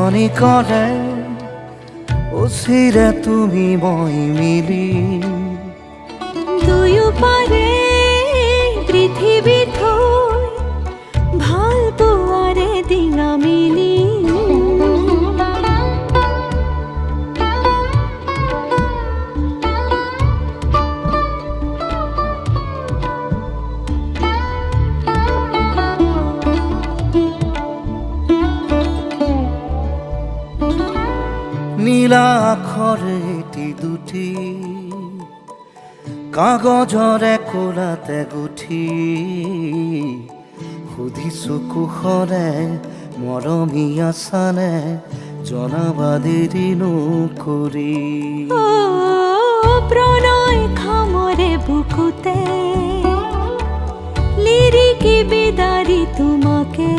মনি কৰে উচিৰে তুমি মই মিলি দুয়ো পাৰে পৃথিৱী থৈ ভাল পোৱাৰে দিঙা মিলি নীলা আখৰে এটি দুটি কাগজৰে কোলাতে গুঠি সুধিছো কুশলে মৰমী আছানে জনাবা দেৰি নকৰি প্ৰণয় খামৰে বুকুতে লিৰিকি বিদাৰি তোমাকে